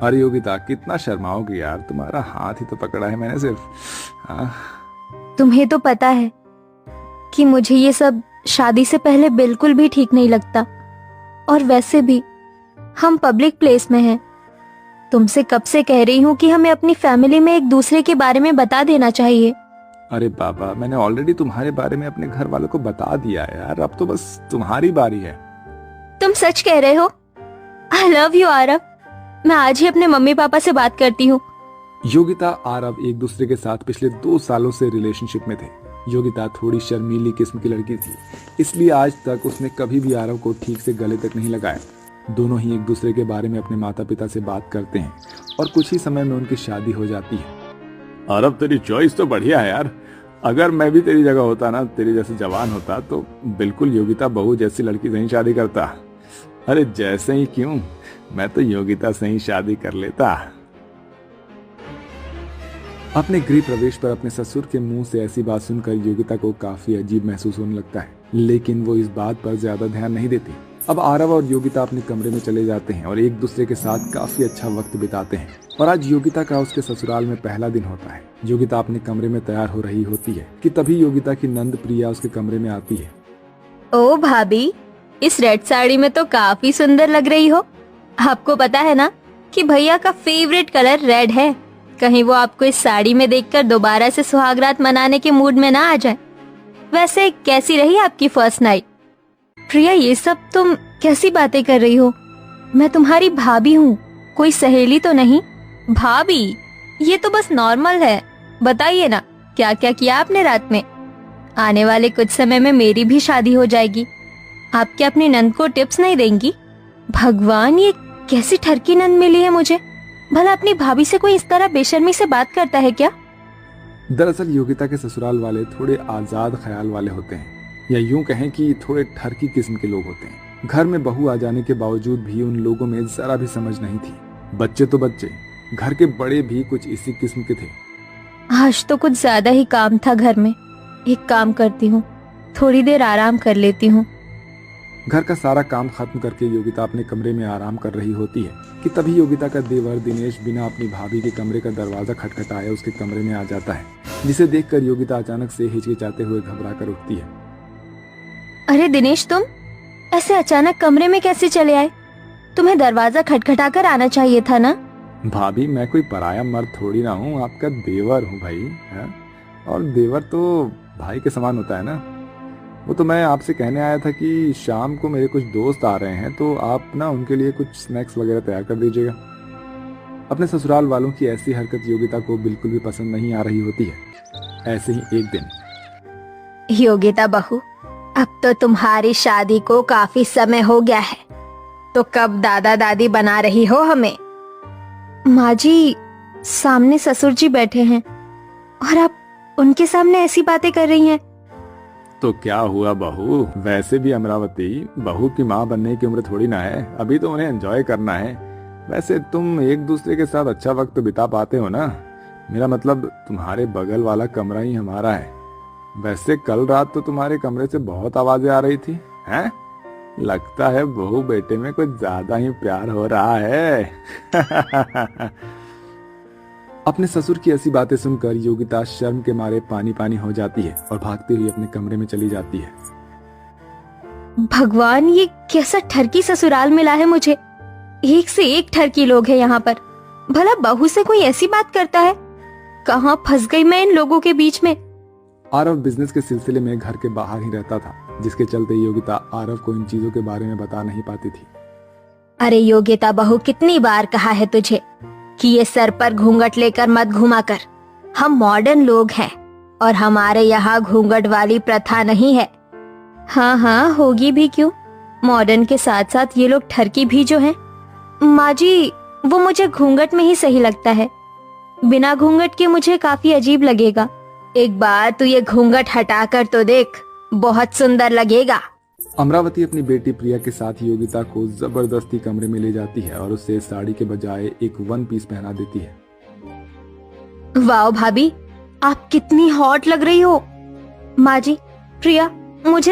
अरे योगिता, कितना शर्माओगी यार, तुम्हारा हाथ ही तो पकड़ा है मैंने सिर्फ। हाँ। तुम्हें तो पता है कि मुझे ये सब शादी से पहले बिल्कुल भी ठीक नहीं लगता। और वैसे भी हम पब्लिक प्लेस में हैं। तुमसे कब से कह रही हूँ कि हमें अपनी फैमिली में एक दूसरे के बारे में बता देना चाहिए। अरे बाबा, मैंने ऑलरेडी तुम्हारे बारे में अपने घर वालों को बता दिया है यार, अब तो बस तुम्हारी बारी है। तुम सच कह रहे हो? I love you Aarav. मैं आज ही अपने मम्मी पापा से बात करती हूँ। योगिता आरव एक दूसरे के साथ पिछले 2 सालों से रिलेशनशिप में थे। योगिता थोड़ी शर्मीली किस्म की लड़की थी, इसलिए आज तक उसने कभी भी आरव को ठीक से गले तक नहीं लगाया। दोनों ही एक दूसरे के बारे में अपने माता पिता से बात करते हैं और कुछ ही समय में उनकी शादी हो जाती है। आरव, तेरी चॉइस तो बढ़िया है यार। अगर मैं भी तेरी जगह होता ना, तेरी जैसे जवान होता, तो बिल्कुल योगिता बहू जैसी लड़की से ही शादी करता। अरे जैसे ही क्यों, मैं तो योगिता से ही शादी कर लेता। अपने गृह प्रवेश पर अपने ससुर के मुंह से ऐसी बात सुनकर योगिता को काफी अजीब महसूस होने लगता है, लेकिन वो इस बात पर ज्यादा ध्यान नहीं देती। अब आरव और योगिता अपने कमरे में चले जाते हैं और एक दूसरे के साथ काफी अच्छा वक्त बिताते हैं। और आज योगिता का उसके ससुराल में पहला दिन होता है। योगिता अपने कमरे में तैयार हो रही होती है कि तभी योगिता की नंद प्रिया उसके कमरे में आती है। ओ भाभी, इस रेड साड़ी में तो काफी सुंदर लग रही हो। आपको पता है ना कि भैया का फेवरेट कलर रेड है। कहीं वो आपको इस साड़ी में देखकर दोबारा से सुहागरात मनाने के मूड में ना आ जाए। वैसे कैसी रही आपकी फर्स्ट नाइट? प्रिया, ये सब तुम कैसी बातें कर रही हो? मैं तुम्हारी भाभी हूँ, कोई सहेली तो नहीं। भाभी, ये तो बस नॉर्मल है। बताइए ना, क्या क्या किया आपने रात में? आने वाले कुछ समय में मेरी भी शादी हो जाएगी। आप क्या अपनी नंद को टिप्स नहीं देंगी? भगवान, ये कैसी ठरकी नंद मिली है मुझे। भला अपनी भाभी से कोई इस तरह बेशर्मी से बात करता है क्या? दरअसल योगिता के ससुराल वाले थोड़े आजाद ख्याल वाले होते हैं, या यूं कहें कि थोड़े ठरकी किस्म के लोग होते हैं। घर में बहू आ जाने के बावजूद भी उन लोगों में जरा भी समझ नहीं थी। बच्चे तो बच्चे, घर के बड़े भी कुछ इसी किस्म के थे। आज तो कुछ ज्यादा ही काम था घर में। एक काम करती हूँ, थोड़ी देर आराम कर लेती हूँ। घर का सारा काम खत्म करके योगिता अपने कमरे में आराम कर रही होती है कि तभी योगिता का देवर दिनेश बिना अपनी भाभी के कमरे का दरवाजा खटखटाए उसके कमरे में आ जाता है, जिसे देखकर योगिता अचानक से हिचकिचाते हुए घबरा कर उठती है। अरे दिनेश, तुम ऐसे अचानक कमरे में कैसे चले आए? तुम्हें दरवाजा खटखटा कर आना चाहिए था ना। भाभी, मैं कोई पराया मर्द थोड़ी ना हूँ, आपका देवर हूँ भाई है? और देवर तो भाई के समान होता है ना। वो तो मैं आपसे कहने आया था कि शाम को मेरे कुछ दोस्त आ रहे हैं, तो आप ना उनके लिए कुछ स्नैक्स वगैरह तैयार कर दीजिएगा। अपने ससुराल वालों की ऐसी हरकत योगिता को बिल्कुल भी पसंद नहीं आ रही होती है। ऐसे ही एक दिन, योगिता बहू, अब तो तुम्हारी शादी को काफी समय हो गया है, तो कब दादा दादी बना रही हो हमें? माँ जी, सामने ससुर जी बैठे हैं और आप उनके सामने ऐसी बातें कर रही हैं। तो क्या हुआ बहू, वैसे भी अमरावती बहू की माँ बनने की उम्र थोड़ी ना है, अभी तो उन्हें एंजॉय करना है। वैसे तुम एक दूसरे के साथ अच्छा वक्त बिता पाते हो ना। मेरा मतलब तुम्हारे बगल वाला कमरा ही हमारा है। वैसे कल रात तो तुम्हारे कमरे से बहुत आवाजें आ रही थी, हैं? लगता है बहू बेटे में कुछ ज्यादा ही प्यार हो रहा है। अपने ससुर की ऐसी बातें सुनकर योगिता शर्म के मारे पानी पानी हो जाती है और भागती हुई अपने कमरे में चली जाती है। भगवान, ये कैसा ठरकी ससुराल मिला है मुझे। एक से एक ठरकी लोग हैं यहाँ पर। भला बहू से कोई ऐसी बात करता है? कहाँ फंस गई मैं इन लोगों के बीच में। आरव बिजनेस के सिलसिले में घर के बाहर ही रहता था, जिसके चलते योगिता आरव को इन चीजों के बारे में बता नहीं पाती थी। अरे योगिता बहू, कितनी बार कहा है तुझे कि ये सर पर घूंघट लेकर मत घुमा कर। हम मॉडर्न लोग हैं और हमारे यहाँ घूंघट वाली प्रथा नहीं है। हाँ हाँ, होगी भी क्यों। मॉडर्न के साथ साथ ये लोग ठरकी भी जो हैं। माँ जी, वो मुझे घूंघट में ही सही लगता है। बिना घूंघट के मुझे काफी अजीब लगेगा। एक बार तू ये घूंघट हटा कर तो देख, बहुत सुंदर लगेगा। अमरावती अपनी बेटी प्रिया के साथ योगिता को जबरदस्ती कमरे में ले जाती है और उसे साड़ी के बजाय एक वन पीस पहना देती है। वाह भाभी, आप कितनी हॉट लग रही हो। माँ जी, प्रिया, मुझे